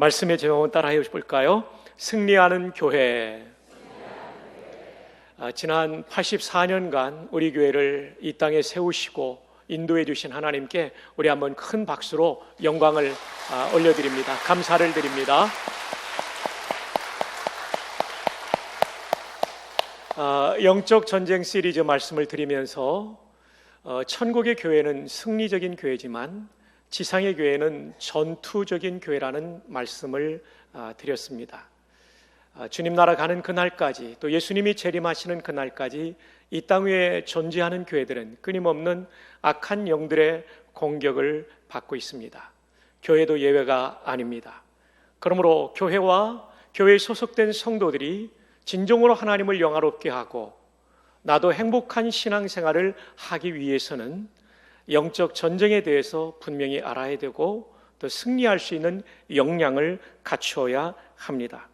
말씀의 제목은 따라해 볼까요? 승리하는 교회. 지난 84년간 우리 교회를 이 땅에 세우시고 인도해 주신 하나님께 우리 한번 큰 박수로 영광을 올려드립니다. 감사를 드립니다. 영적 전쟁 시리즈 말씀을 드리면서 천국의 교회는 승리적인 교회지만 지상의 교회는 전투적인 교회라는 말씀을 드렸습니다. 주님 나라 가는 그날까지, 또 예수님이 재림하시는 그날까지 이 땅 위에 존재하는 교회들은 끊임없는 악한 영들의 공격을 받고 있습니다. 교회도 예외가 아닙니다. 그러므로 교회와 교회에 소속된 성도들이 진정으로 하나님을 영화롭게 하고 나도 행복한 신앙생활을 하기 위해서는 영적 전쟁에 대해서 분명히 알아야 되고 또 승리할 수 있는 역량을 갖추어야 합니다.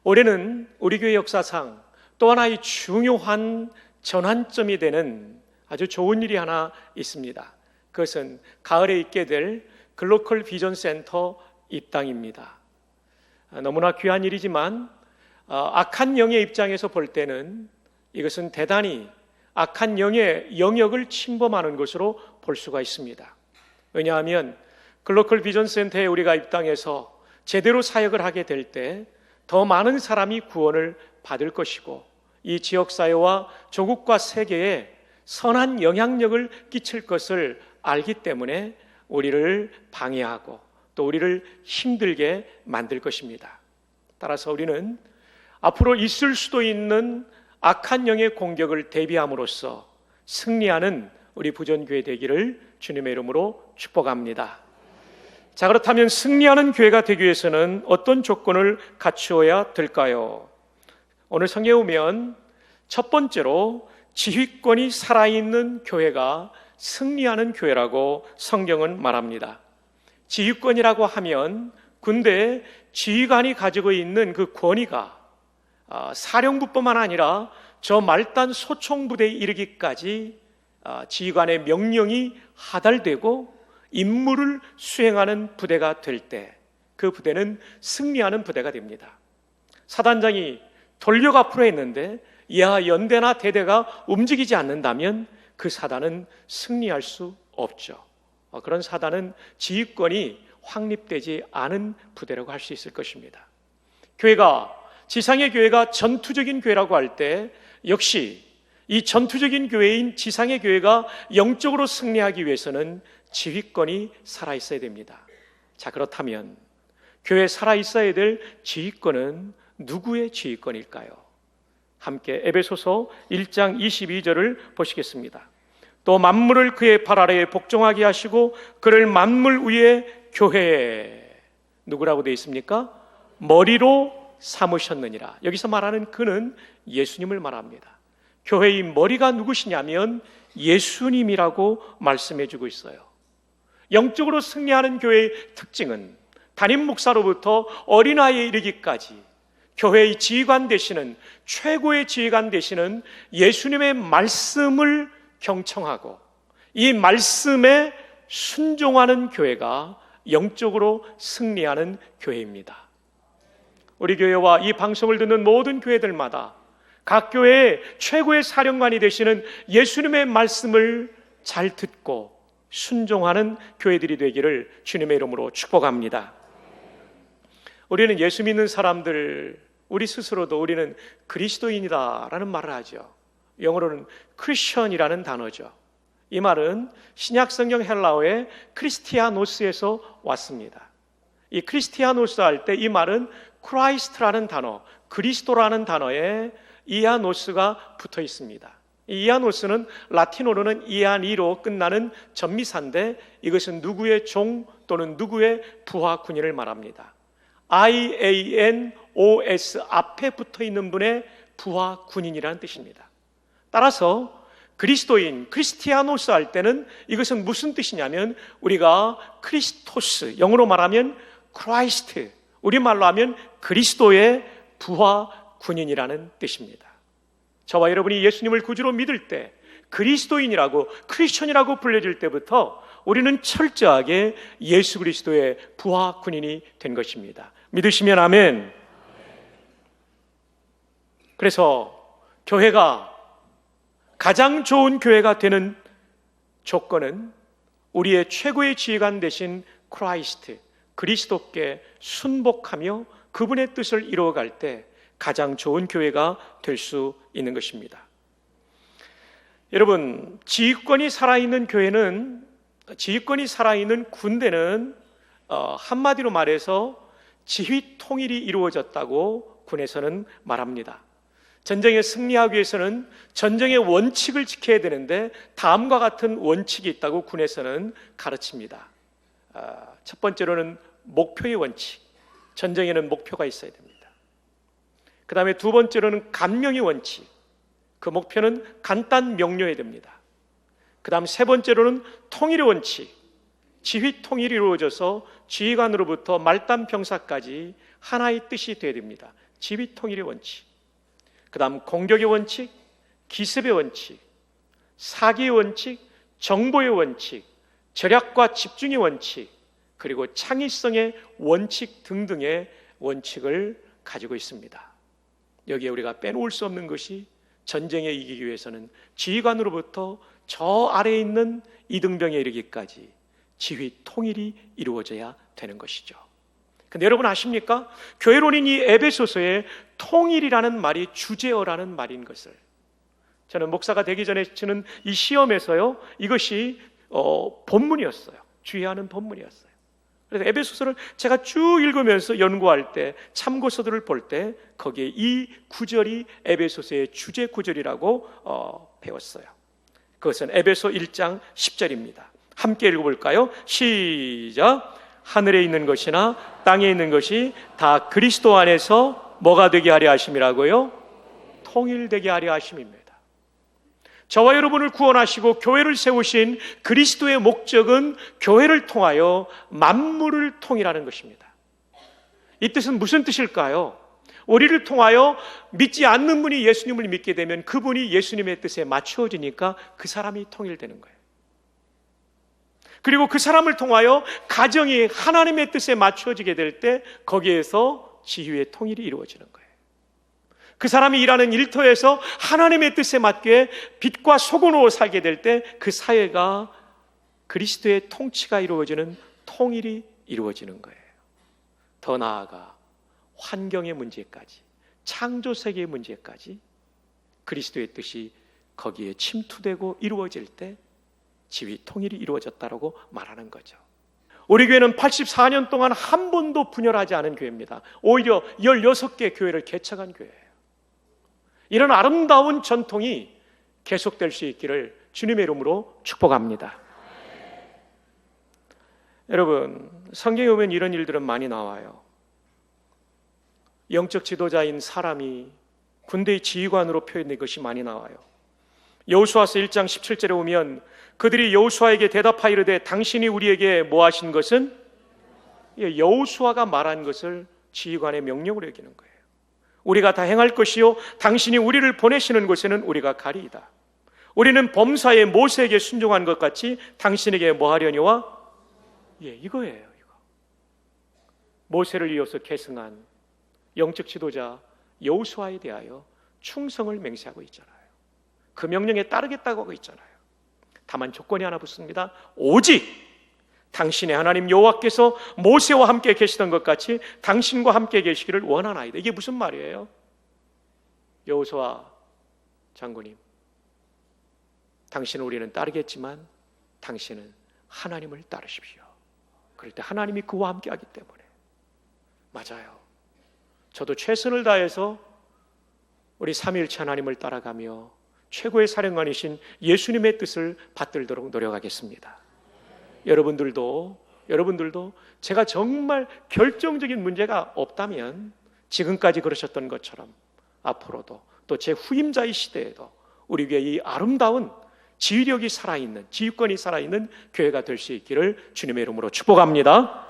올해는 우리 교회 역사상 또 하나의 중요한 전환점이 되는 아주 좋은 일이 하나 있습니다. 그것은 가을에 있게 될 글로컬 비전 센터 입당입니다. 너무나 귀한 일이지만 악한 영의 입장에서 볼 때는 이것은 대단히 악한 영의 영역을 침범하는 것으로 볼 수가 있습니다. 왜냐하면 글로컬 비전 센터에 우리가 입당해서 제대로 사역을 하게 될 때 더 많은 사람이 구원을 받을 것이고 이 지역사회와 조국과 세계에 선한 영향력을 끼칠 것을 알기 때문에 우리를 방해하고 또 우리를 힘들게 만들 것입니다. 따라서 우리는 앞으로 있을 수도 있는 악한 영의 공격을 대비함으로써 승리하는 우리 부전교회 되기를 주님의 이름으로 축복합니다. 자, 그렇다면 승리하는 교회가 되기 위해서는 어떤 조건을 갖추어야 될까요? 오늘 성경에 보면 첫 번째로 지휘권이 살아있는 교회가 승리하는 교회라고 성경은 말합니다. 지휘권이라고 하면 군대에 지휘관이 가지고 있는 그 권위가 사령부뿐만 아니라 저 말단 소총부대에 이르기까지 지휘관의 명령이 하달되고 임무를 수행하는 부대가 될 때 그 부대는 승리하는 부대가 됩니다. 사단장이 돌격 앞으로 했는데 이하 연대나 대대가 움직이지 않는다면 그 사단은 승리할 수 없죠. 그런 사단은 지휘권이 확립되지 않은 부대라고 할 수 있을 것입니다. 지상의 교회가 전투적인 교회라고 할 때 역시 이 전투적인 교회인 지상의 교회가 영적으로 승리하기 위해서는 지휘권이 살아있어야 됩니다. 자, 그렇다면 교회에 살아있어야 될 지휘권은 누구의 지휘권일까요? 함께 에베소서 1장 22절을 보시겠습니다. 또 만물을 그의 발 아래에 복종하게 하시고 그를 만물 위에 교회에 누구라고 되어 있습니까? 머리로 삼으셨느니라. 여기서 말하는 그는 예수님을 말합니다. 교회의 머리가 누구시냐면 예수님이라고 말씀해주고 있어요. 영적으로 승리하는 교회의 특징은 담임 목사로부터 어린아이에 이르기까지 교회의 지휘관 되시는 최고의 지휘관 되시는 예수님의 말씀을 경청하고 이 말씀에 순종하는 교회가 영적으로 승리하는 교회입니다. 우리 교회와 이 방송을 듣는 모든 교회들마다 각 교회의 최고의 사령관이 되시는 예수님의 말씀을 잘 듣고 순종하는 교회들이 되기를 주님의 이름으로 축복합니다. 우리는 예수 믿는 사람들, 우리 스스로도 우리는 그리스도인이다라는 말을 하죠. 영어로는 크리스천이라는 단어죠. 이 말은 신약성경 헬라어의 크리스티아노스에서 왔습니다. 이 크리스티아노스 할 때 이 말은 크라이스트라는 단어, 그리스도라는 단어에 이아노스가 붙어 있습니다. 이 이아노스는 라틴어로는 이아니로 끝나는 전미사인데 이것은 누구의 종 또는 누구의 부하 군인을 말합니다. IANOS 앞에 붙어 있는 분의 부하 군인이라는 뜻입니다. 따라서 그리스도인, 크리스티아노스 할 때는 이것은 무슨 뜻이냐면 우리가 크리스토스, 영어로 말하면 크라이스트, 우리말로 하면 그리스도의 부하 군인이라는 뜻입니다. 저와 여러분이 예수님을 구주로 믿을 때 그리스도인이라고 크리스천이라고 불려질 때부터 우리는 철저하게 예수 그리스도의 부하 군인이 된 것입니다. 믿으시면 아멘. 그래서 교회가 가장 좋은 교회가 되는 조건은 우리의 최고의 지휘관 되신 크라이스트, 그리스도께 순복하며 그분의 뜻을 이루어갈 때 가장 좋은 교회가 될 수 있는 것입니다. 여러분, 지휘권이 살아있는 교회는, 지휘권이 살아있는 군대는 한마디로 말해서 지휘 통일이 이루어졌다고 군에서는 말합니다. 전쟁에 승리하기 위해서는 전쟁의 원칙을 지켜야 되는데 다음과 같은 원칙이 있다고 군에서는 가르칩니다. 첫 번째로는 목표의 원칙. 전쟁에는 목표가 있어야 됩니다. 그 다음에 두 번째로는 간명의 원칙. 그 목표는 간단 명료해야 됩니다. 그 다음 세 번째로는 통일의 원칙. 지휘 통일이 이루어져서 지휘관으로부터 말단 병사까지 하나의 뜻이 되어야 됩니다. 지휘 통일의 원칙. 그 다음 공격의 원칙, 기습의 원칙, 사기의 원칙, 정보의 원칙, 절약과 집중의 원칙, 그리고 창의성의 원칙 등등의 원칙을 가지고 있습니다. 여기에 우리가 빼놓을 수 없는 것이 전쟁에 이기기 위해서는 지휘관으로부터 저 아래에 있는 이등병에 이르기까지 지휘 통일이 이루어져야 되는 것이죠. 근데 여러분 아십니까? 교회론인 이 에베소서에 통일이라는 말이 주제어라는 말인 것을, 저는 목사가 되기 전에 치는 이 시험에서요, 이것이 본문이었어요. 주의하는 본문이었어요. 그래서 에베소서를 제가 쭉 읽으면서 연구할 때, 참고서들을 볼 때 거기에 이 구절이 에베소서의 주제 구절이라고 배웠어요. 그것은 에베소 1장 10절입니다. 함께 읽어볼까요? 시작. 하늘에 있는 것이나 땅에 있는 것이 다 그리스도 안에서 뭐가 되게 하려 하심이라고요? 통일되게 하려 하심입니다. 저와 여러분을 구원하시고 교회를 세우신 그리스도의 목적은 교회를 통하여 만물을 통일하는 것입니다. 이 뜻은 무슨 뜻일까요? 우리를 통하여 믿지 않는 분이 예수님을 믿게 되면 그분이 예수님의 뜻에 맞추어지니까 그 사람이 통일되는 거예요. 그리고 그 사람을 통하여 가정이 하나님의 뜻에 맞추어지게 될 때 거기에서 지휘의 통일이 이루어지는 거예요. 그 사람이 일하는 일터에서 하나님의 뜻에 맞게 빛과 소금으로 살게 될 때 그 사회가 그리스도의 통치가 이루어지는 통일이 이루어지는 거예요. 더 나아가 환경의 문제까지, 창조 세계의 문제까지 그리스도의 뜻이 거기에 침투되고 이루어질 때 지휘 통일이 이루어졌다고 말하는 거죠. 우리 교회는 84년 동안 한 번도 분열하지 않은 교회입니다. 오히려 16개 교회를 개척한 교회예요. 이런 아름다운 전통이 계속될 수 있기를 주님의 이름으로 축복합니다. 여러분, 성경에 보면 이런 일들은 많이 나와요. 영적 지도자인 사람이 군대의 지휘관으로 표현된 것이 많이 나와요. 여호수아서 1장 17절에 보면 그들이 여호수아에게 대답하이르되 당신이 우리에게 뭐 하신 것은? 여호수아가 말한 것을 지휘관의 명령으로 여기는 거예요. 우리가 다 행할 것이요 당신이 우리를 보내시는 곳에는 우리가 가리이다. 우리는 범사에 모세에게 순종한 것 같이 당신에게 뭐 하려니와? 이거예요. 이거. 모세를 이어서 계승한 영적 지도자 여호수아에 대하여 충성을 맹세하고 있잖아요. 그 명령에 따르겠다고 하고 있잖아요. 다만 조건이 하나 붙습니다. 오직 당신의 하나님 여호와께서 모세와 함께 계시던 것 같이 당신과 함께 계시기를 원하나이다. 이게 무슨 말이에요? 여호수아 장군님, 당신은 우리는 따르겠지만 당신은 하나님을 따르십시오. 그럴 때 하나님이 그와 함께 하기 때문에. 맞아요. 저도 최선을 다해서 우리 삼위일체 하나님을 따라가며 최고의 사령관이신 예수님의 뜻을 받들도록 노력하겠습니다. 여러분들도 제가 정말 결정적인 문제가 없다면 지금까지 그러셨던 것처럼 앞으로도 또 제 후임자의 시대에도 우리 교회 이 아름다운 지휘력이 살아있는, 지휘권이 살아있는 교회가 될 수 있기를 주님의 이름으로 축복합니다.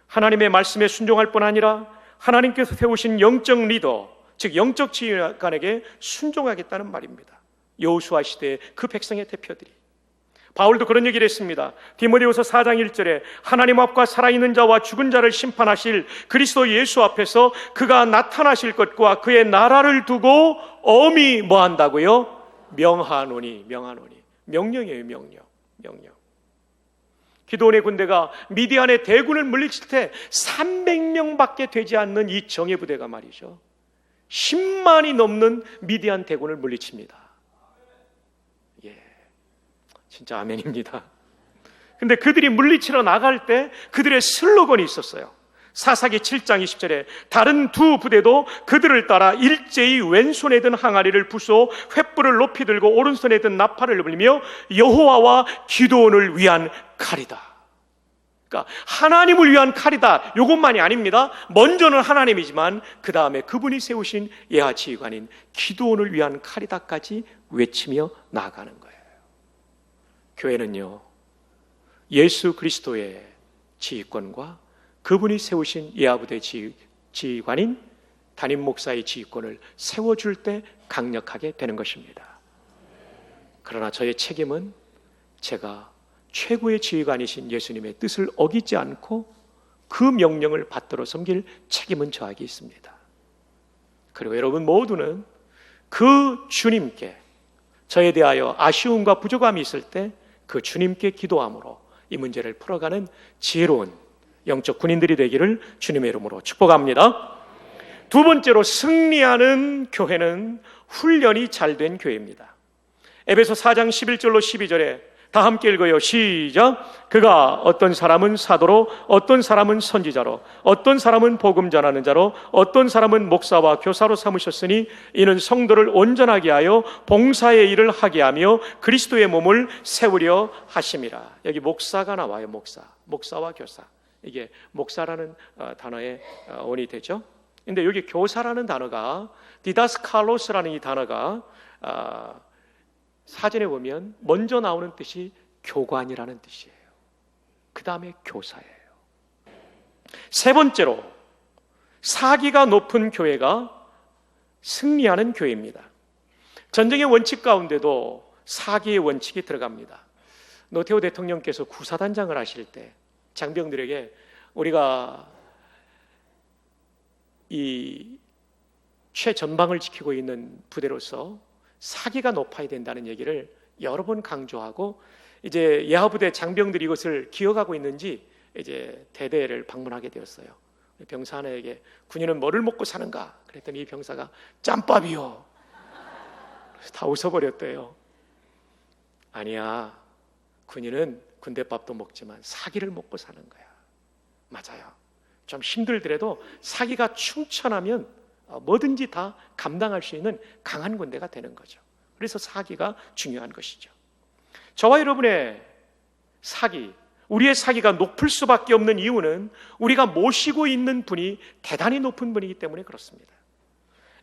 하나님의 말씀에 순종할 뿐 아니라 하나님께서 세우신 영적 리더, 즉 영적 지휘관에게 순종하겠다는 말입니다. 여호수아 시대의 그 백성의 대표들이 바울도 그런 얘기를 했습니다. 디모데후서 4장 1절에 하나님 앞과 살아있는 자와 죽은 자를 심판하실 그리스도 예수 앞에서 그가 나타나실 것과 그의 나라를 두고 엄히 뭐 한다고요? 명하노니. 명령이에요. 명령. 기드온의 군대가 미디안의 대군을 물리칠 때 300명밖에 되지 않는 이 정예 부대가 말이죠, 10만이 넘는 미디안 대군을 물리칩니다. 진짜 아멘입니다. 근데 그들이 물리치러 나갈 때 그들의 슬로건이 있었어요. 사사기 7장 20절에 다른 두 부대도 그들을 따라 일제히 왼손에 든 항아리를 부수어 횃불을 높이 들고 오른손에 든 나팔을 불리며 여호와와 기드온을 위한 칼이다. 그러니까 하나님을 위한 칼이다, 이것만이 아닙니다. 먼저는 하나님이지만 그 다음에 그분이 세우신 예하 지휘관인 기드온을 위한 칼이다까지 외치며 나아가는 거예요. 교회는요, 예수 그리스도의 지휘권과 그분이 세우신 예하부대 지휘관인 담임 목사의 지휘권을 세워줄 때 강력하게 되는 것입니다. 그러나 저의 책임은 제가 최고의 지휘관이신 예수님의 뜻을 어기지 않고 그 명령을 받들어 섬길 책임은 저에게 있습니다. 그리고 여러분 모두는 그 주님께 저에 대하여 아쉬움과 부족함이 있을 때 그 주님께 기도함으로 이 문제를 풀어가는 지혜로운 영적 군인들이 되기를 주님의 이름으로 축복합니다. 두 번째로, 승리하는 교회는 훈련이 잘된 교회입니다. 에베소 4장 11절로 12절에 다 함께 읽어요. 시작. 그가 어떤 사람은 사도로, 어떤 사람은 선지자로, 어떤 사람은 복음 전하는 자로, 어떤 사람은 목사와 교사로 삼으셨으니 이는 성도를 온전하게 하여 봉사의 일을 하게 하며 그리스도의 몸을 세우려 하심이라. 여기 목사가 나와요. 목사와 교사. 이게 목사라는 단어의 원이 되죠. 근데 여기 교사라는 단어가, 디다스칼로스라는 이 단어가 사전에 보면 먼저 나오는 뜻이 교관이라는 뜻이에요. 그 다음에 교사예요. 세 번째로, 사기가 높은 교회가 승리하는 교회입니다. 전쟁의 원칙 가운데도 사기의 원칙이 들어갑니다. 노태우 대통령께서 구사단장을 하실 때 장병들에게 우리가 이 최전방을 지키고 있는 부대로서 사기가 높아야 된다는 얘기를 여러 번 강조하고, 이제 예하부대 장병들이 이것을 기억하고 있는지 이제 대대를 방문하게 되었어요. 병사 하나에게 군인은 뭐를 먹고 사는가? 그랬더니 이 병사가 짬밥이요. 다 웃어버렸대요. 아니야, 군인은 군대밥도 먹지만 사기를 먹고 사는 거야. 맞아요. 좀 힘들더라도 사기가 충천하면 뭐든지 다 감당할 수 있는 강한 군대가 되는 거죠. 그래서 사기가 중요한 것이죠. 저와 여러분의 사기, 우리의 사기가 높을 수밖에 없는 이유는 우리가 모시고 있는 분이 대단히 높은 분이기 때문에 그렇습니다.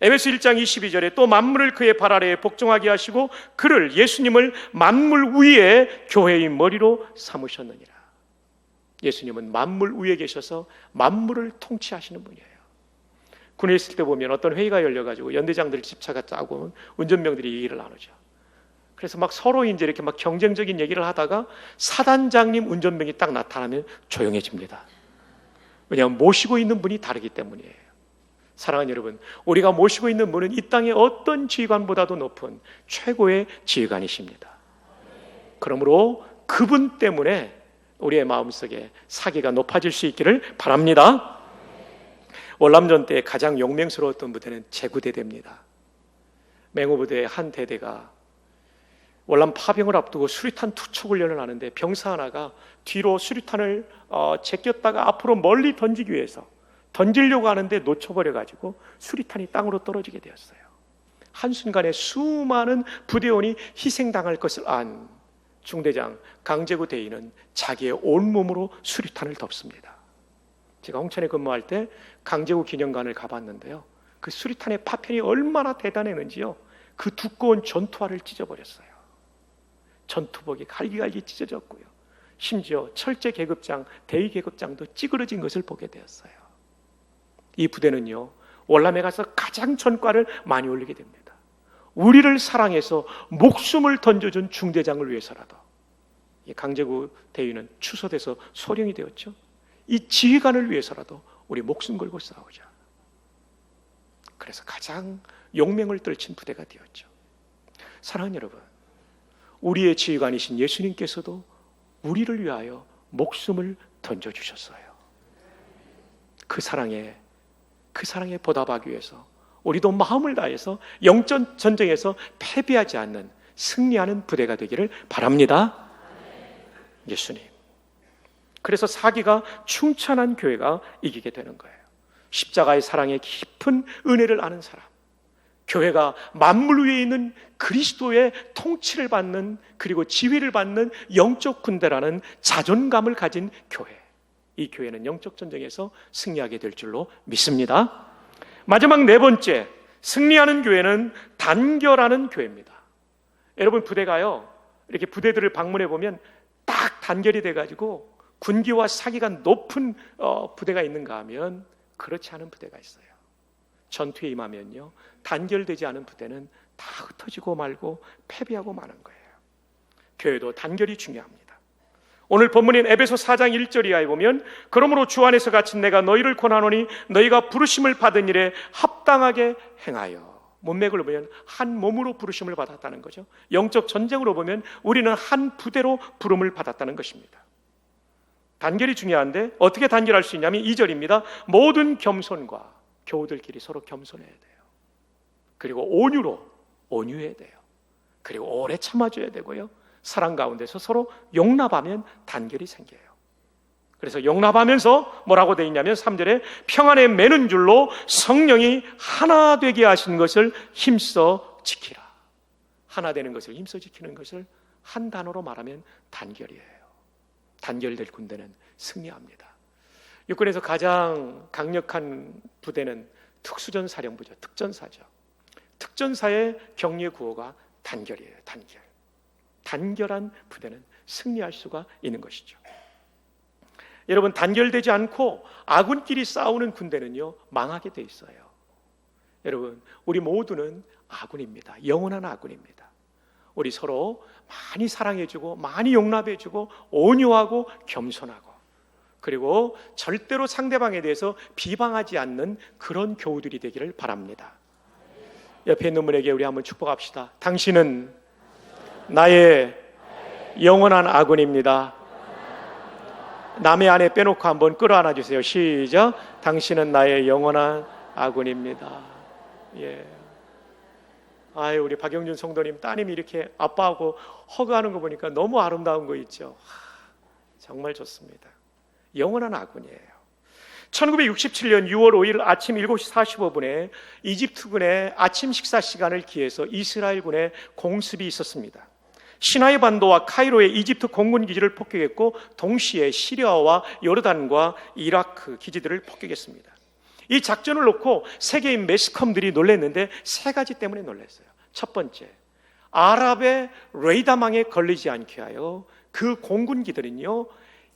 에베소 1장 22절에 또 만물을 그의 발 아래에 복종하게 하시고 그를, 예수님을 만물 위에 교회의 머리로 삼으셨느니라. 예수님은 만물 위에 계셔서 만물을 통치하시는 분이에요. 군에 있을 때 보면 어떤 회의가 열려가지고 연대장들 집차가 짜고 운전병들이 얘기를 나누죠. 그래서 막 서로 이제 이렇게 막 경쟁적인 얘기를 하다가 사단장님 운전병이 딱 나타나면 조용해집니다. 왜냐하면 모시고 있는 분이 다르기 때문이에요. 사랑하는 여러분, 우리가 모시고 있는 분은 이 땅의 어떤 지휘관보다도 높은 최고의 지휘관이십니다. 그러므로 그분 때문에 우리의 마음속에 사기가 높아질 수 있기를 바랍니다. 월남전 때 가장 용맹스러웠던 부대는 제구대대입니다. 맹호부대의 한 대대가 월남 파병을 앞두고 수류탄 투척 훈련을 하는데 병사 하나가 뒤로 수류탄을 제꼈다가 앞으로 멀리 던지기 위해서 던지려고 하는데 놓쳐버려가지고 수류탄이 땅으로 떨어지게 되었어요. 한순간에 수많은 부대원이 희생당할 것을 안 중대장 강제구 대위는 자기의 온몸으로 수류탄을 덮습니다. 제가 홍천에 근무할 때 강제구 기념관을 가봤는데요, 그 수류탄의 파편이 얼마나 대단했는지요, 그 두꺼운 전투화를 찢어버렸어요. 전투복이 갈기갈기 찢어졌고요, 심지어 철제 계급장, 대위 계급장도 찌그러진 것을 보게 되었어요. 이 부대는요, 월남에 가서 가장 전과를 많이 올리게 됩니다. 우리를 사랑해서 목숨을 던져준 중대장을 위해서라도 강제구 대위는 추서돼서 소령이 되었죠. 이 지휘관을 위해서라도 우리 목숨 걸고 싸우자. 그래서 가장 용맹을 떨친 부대가 되었죠. 사랑하는 여러분, 우리의 지휘관이신 예수님께서도 우리를 위하여 목숨을 던져주셨어요. 그 사랑에 보답하기 위해서 우리도 마음을 다해서 영적 전쟁에서 패배하지 않는 승리하는 부대가 되기를 바랍니다. 예수님. 그래서 사기가 충천한 교회가 이기게 되는 거예요. 십자가의 사랑의 깊은 은혜를 아는 사람, 교회가 만물 위에 있는 그리스도의 통치를 받는, 그리고 지휘를 받는 영적 군대라는 자존감을 가진 교회, 이 교회는 영적 전쟁에서 승리하게 될 줄로 믿습니다. 마지막 네 번째, 승리하는 교회는 단결하는 교회입니다. 여러분, 부대가요, 이렇게 부대들을 방문해 보면 딱 단결이 돼가지고 군기와 사기가 높은 부대가 있는가 하면 그렇지 않은 부대가 있어요. 전투에 임하면요, 단결되지 않은 부대는 다 흩어지고 말고 패배하고 마는 거예요. 교회도 단결이 중요합니다. 오늘 본문인 에베소 4장 1절 이하에 보면, 그러므로 주 안에서 갇힌 내가 너희를 권하노니 너희가 부르심을 받은 일에 합당하게 행하여. 문맥을 보면 한 몸으로 부르심을 받았다는 거죠. 영적 전쟁으로 보면 우리는 한 부대로 부름을 받았다는 것입니다. 단결이 중요한데 어떻게 단결할 수 있냐면 2절입니다. 모든 겸손과, 교우들끼리 서로 겸손해야 돼요. 그리고 온유해야 돼요. 그리고 오래 참아줘야 되고요. 사랑 가운데서 서로 용납하면 단결이 생겨요. 그래서 용납하면서 뭐라고 되어 있냐면 3절에 평안에 매는 줄로 성령이 하나 되게 하신 것을 힘써 지키라. 하나 되는 것을 힘써 지키는 것을 한 단어로 말하면 단결이에요. 단결될 군대는 승리합니다. 육군에서 가장 강력한 부대는 특수전사령부죠. 특전사죠. 특전사의 격려 구호가 단결이에요. 단결. 단결한 부대는 승리할 수가 있는 것이죠. 여러분, 단결되지 않고 아군끼리 싸우는 군대는요, 망하게 돼 있어요. 여러분, 우리 모두는 아군입니다. 영원한 아군입니다. 우리 서로 많이 사랑해주고 많이 용납해주고 온유하고 겸손하고, 그리고 절대로 상대방에 대해서 비방하지 않는 그런 교우들이 되기를 바랍니다. 옆에 있는 분에게 우리 한번 축복합시다. 당신은 나의 영원한 아군입니다. 남의 안에 빼놓고 한번 끌어안아 주세요. 시작. 당신은 나의 영원한 아군입니다. 예. 아유, 우리 박영준 성도님 따님이 이렇게 아빠하고 허그하는 거 보니까 너무 아름다운 거 있죠. 정말 좋습니다. 영원한 아군이에요. 1967년 6월 5일 아침 7시 45분에 이집트군의 아침 식사 시간을 기해서 이스라엘군의 공습이 있었습니다. 시나이 반도와 카이로의 이집트 공군 기지를 폭격했고, 동시에 시리아와 요르단과 이라크 기지들을 폭격했습니다. 이 작전을 놓고 세계인 매스컴들이 놀랐는데 세 가지 때문에 놀랐어요. 첫 번째, 아랍의 레이더망에 걸리지 않게 하여 그 공군기들은요,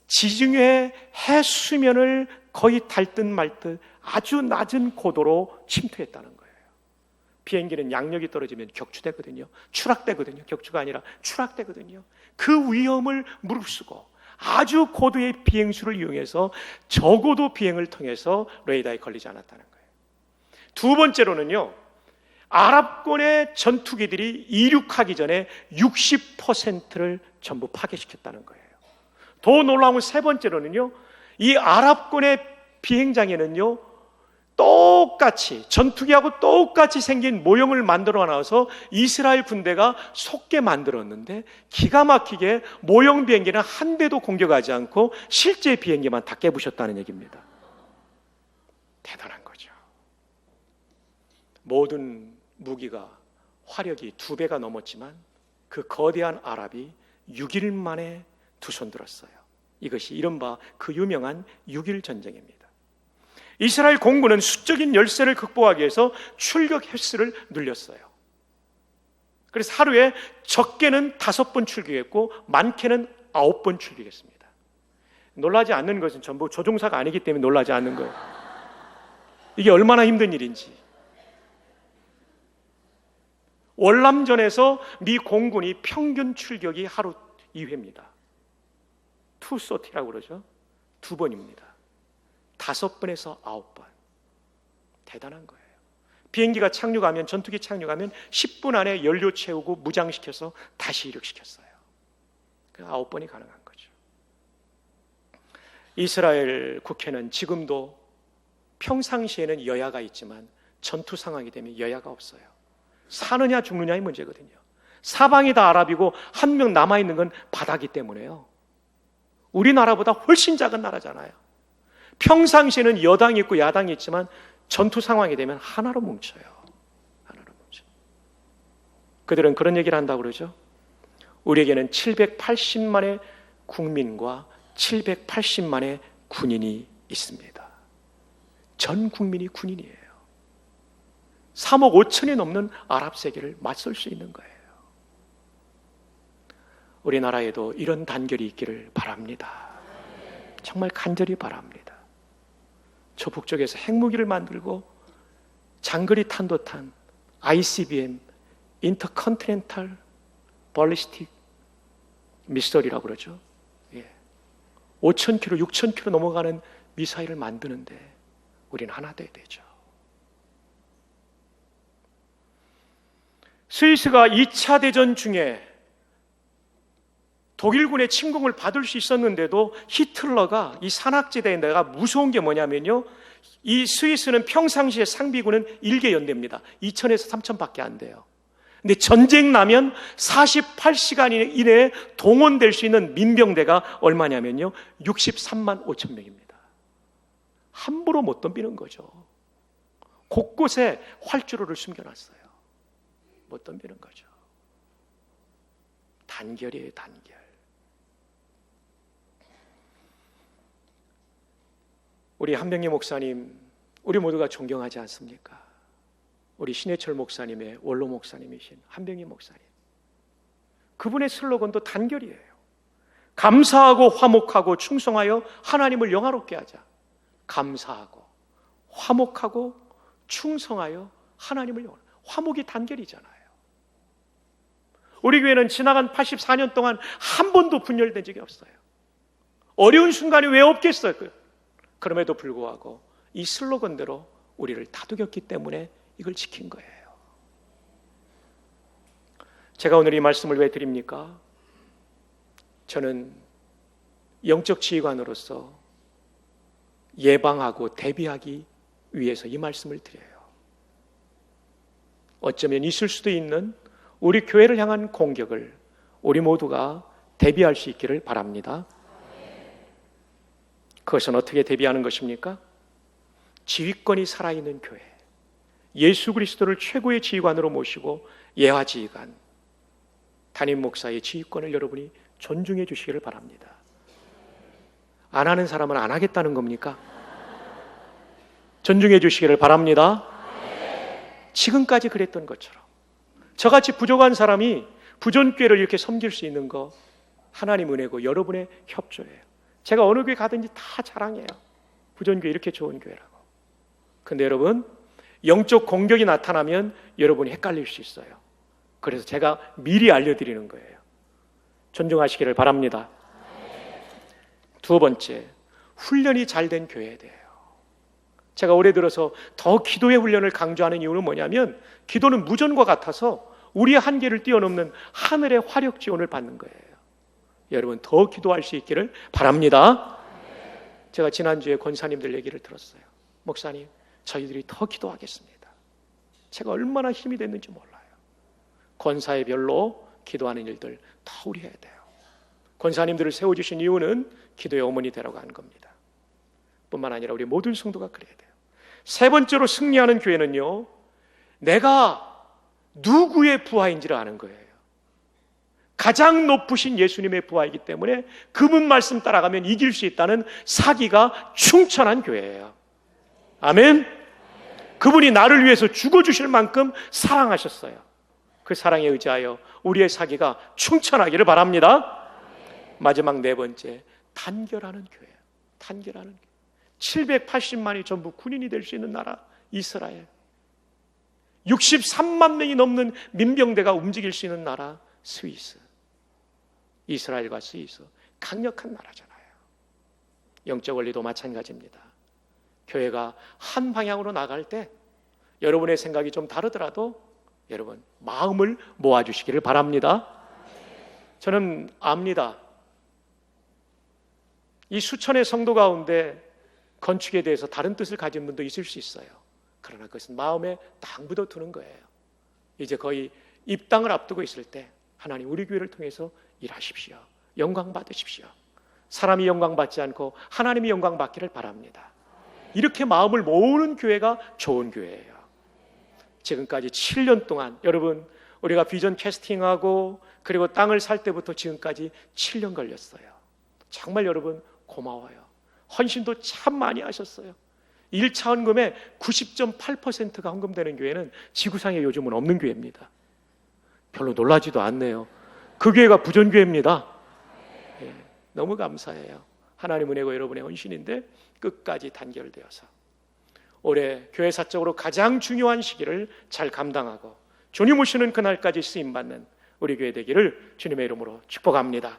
지중해 해수면을 거의 닿듯 말듯 아주 낮은 고도로 침투했다는 거예요. 비행기는 양력이 떨어지면 격추되거든요. 추락되거든요. 격추가 아니라 추락되거든요. 그 위험을 무릅쓰고 아주 고도의 비행수를 이용해서 저고도 비행을 통해서 레이더에 걸리지 않았다는 거예요. 두 번째로는요, 아랍권의 전투기들이 이륙하기 전에 60%를 전부 파괴시켰다는 거예요. 더 놀라운 세 번째로는요, 이 아랍권의 비행장에는요, 똑같이 전투기하고 똑같이 생긴 모형을 만들어 놔서 이스라엘 군대가 속게 만들었는데, 기가 막히게 모형 비행기는 한 대도 공격하지 않고 실제 비행기만 다 깨부셨다는 얘기입니다. 대단한 거죠. 모든 무기가 화력이 2배가 넘었지만 그 거대한 아랍이 6일 만에 두 손 들었어요. 이것이 이른바 그 유명한 6.1 전쟁입니다. 이스라엘 공군은 수적인 열세를 극복하기 위해서 출격 횟수를 늘렸어요. 그래서 하루에 적게는 5번 출격했고 많게는 9번 출격했습니다. 놀라지 않는 것은 전부 조종사가 아니기 때문에 놀라지 않는 거예요. 이게 얼마나 힘든 일인지. 월남전에서 미 공군이 평균 출격이 하루 2회입니다. 투소티라고 그러죠. 2번입니다. 5번에서 9번. 대단한 거예요. 비행기가 착륙하면, 전투기 착륙하면 10분 안에 연료 채우고 무장시켜서 다시 이륙시켰어요. 9번이 가능한 거죠. 이스라엘 국회는 지금도 평상시에는 여야가 있지만 전투 상황이 되면 여야가 없어요. 사느냐 죽느냐의 문제거든요. 사방이 다 아랍이고 한 명 남아있는 건 바다기 때문에요. 우리나라보다 훨씬 작은 나라잖아요. 평상시에는 여당이 있고 야당이 있지만 전투 상황이 되면 하나로 뭉쳐요. 하나로 뭉쳐. 그들은 그런 얘기를 한다고 그러죠. 우리에게는 780만의 국민과 780만의 군인이 있습니다. 전 국민이 군인이에요. 3억 5천이 넘는 아랍 세계를 맞설 수 있는 거예요. 우리나라에도 이런 단결이 있기를 바랍니다. 정말 간절히 바랍니다. 저 북쪽에서 핵무기를 만들고 장거리 탄도탄 ICBM 인터컨티넨탈 발리스틱 미사일이라고 그러죠. 5,000km, 6,000km 넘어가는 미사일을 만드는데 우리는 하나 돼야 되죠. 스위스가 2차 대전 중에 독일군의 침공을 받을 수 있었는데도 히틀러가 이 산악지대에 내가 무서운 게 뭐냐면요, 이 스위스는 평상시에 상비군은 1개 연대입니다. 2,000에서 3,000밖에 안 돼요. 근데 전쟁 나면 48시간 이내에 동원될 수 있는 민병대가 얼마냐면요, 63만 5천 명입니다. 함부로 못 덤비는 거죠. 곳곳에 활주로를 숨겨놨어요. 못 덤비는 거죠. 단결이에요, 단결. 우리 한병희 목사님, 우리 모두가 존경하지 않습니까? 우리 신해철 목사님의 원로 목사님이신 한병희 목사님. 그분의 슬로건도 단결이에요. 감사하고 화목하고 충성하여 하나님을 영화롭게 하자. 감사하고 화목하고 충성하여 하나님을 영화롭게 하자. 화목이 단결이잖아요. 우리 교회는 지나간 84년 동안 한 번도 분열된 적이 없어요. 어려운 순간이 왜 없겠어요? 그럼에도 불구하고 이 슬로건대로 우리를 다독였기 때문에 이걸 지킨 거예요. 제가 오늘 이 말씀을 왜 드립니까? 저는 영적 지휘관으로서 예방하고 대비하기 위해서 이 말씀을 드려요. 어쩌면 있을 수도 있는 우리 교회를 향한 공격을 우리 모두가 대비할 수 있기를 바랍니다. 그것은 어떻게 대비하는 것입니까? 지휘권이 살아있는 교회, 예수 그리스도를 최고의 지휘관으로 모시고 예화지휘관, 담임 목사의 지휘권을 여러분이 존중해 주시기를 바랍니다. 안 하는 사람은 안 하겠다는 겁니까? 존중해 주시기를 바랍니다. 지금까지 그랬던 것처럼 저같이 부족한 사람이 부전교회를 이렇게 섬길 수 있는 거 하나님 은혜고 여러분의 협조예요. 제가 어느 교회 가든지 다 자랑해요. 부전교회 이렇게 좋은 교회라고. 근데 여러분, 영적 공격이 나타나면 여러분이 헷갈릴 수 있어요. 그래서 제가 미리 알려드리는 거예요. 존중하시기를 바랍니다. 두 번째, 훈련이 잘 된 교회에 대해요. 제가 올해 들어서 더 기도의 훈련을 강조하는 이유는 뭐냐면, 기도는 무전과 같아서 우리의 한계를 뛰어넘는 하늘의 화력 지원을 받는 거예요. 여러분, 더 기도할 수 있기를 바랍니다. 제가 지난주에 권사님들 얘기를 들었어요. 목사님, 저희들이 더 기도하겠습니다. 제가 얼마나 힘이 됐는지 몰라요. 권사의 별로 기도하는 일들 더 우리 해야 돼요. 권사님들을 세워주신 이유는 기도의 어머니 되라고 한 겁니다. 뿐만 아니라 우리 모든 성도가 그래야 돼요. 세 번째로 승리하는 교회는요, 내가 누구의 부하인지를 아는 거예요. 가장 높으신 예수님의 부하이기 때문에 그분 말씀 따라가면 이길 수 있다는 사기가 충천한 교회예요. 아멘. 그분이 나를 위해서 죽어주실 만큼 사랑하셨어요. 그 사랑에 의지하여 우리의 사기가 충천하기를 바랍니다. 마지막 네 번째, 단결하는 교회예요. 단결하는 교회. 780만이 전부 군인이 될 수 있는 나라 이스라엘, 63만 명이 넘는 민병대가 움직일 수 있는 나라 스위스. 이스라엘과 스위스 강력한 나라잖아요. 영적 원리도 마찬가지입니다. 교회가 한 방향으로 나갈 때 여러분의 생각이 좀 다르더라도 여러분 마음을 모아주시기를 바랍니다. 저는 압니다. 이 수천의 성도 가운데 건축에 대해서 다른 뜻을 가진 분도 있을 수 있어요. 그러나 그것은 마음에 딱 묻어두는 거예요. 이제 거의 입당을 앞두고 있을 때 하나님 우리 교회를 통해서 일하십시오. 영광 받으십시오. 사람이 영광 받지 않고 하나님이 영광 받기를 바랍니다. 이렇게 마음을 모으는 교회가 좋은 교회예요. 지금까지 7년 동안 여러분 우리가 비전 캐스팅하고 그리고 땅을 살 때부터 지금까지 7년 걸렸어요. 정말 여러분 고마워요. 헌신도 참 많이 하셨어요. 1차 헌금의 90.8%가 헌금되는 교회는 지구상에 요즘은 없는 교회입니다. 별로 놀라지도 않네요. 그 교회가 부전교회입니다. 예, 너무 감사해요. 하나님 은혜고 여러분의 헌신인데 끝까지 단결되어서 올해 교회사적으로 가장 중요한 시기를 잘 감당하고 주님 오시는 그날까지 쓰임받는 우리 교회 되기를 주님의 이름으로 축복합니다.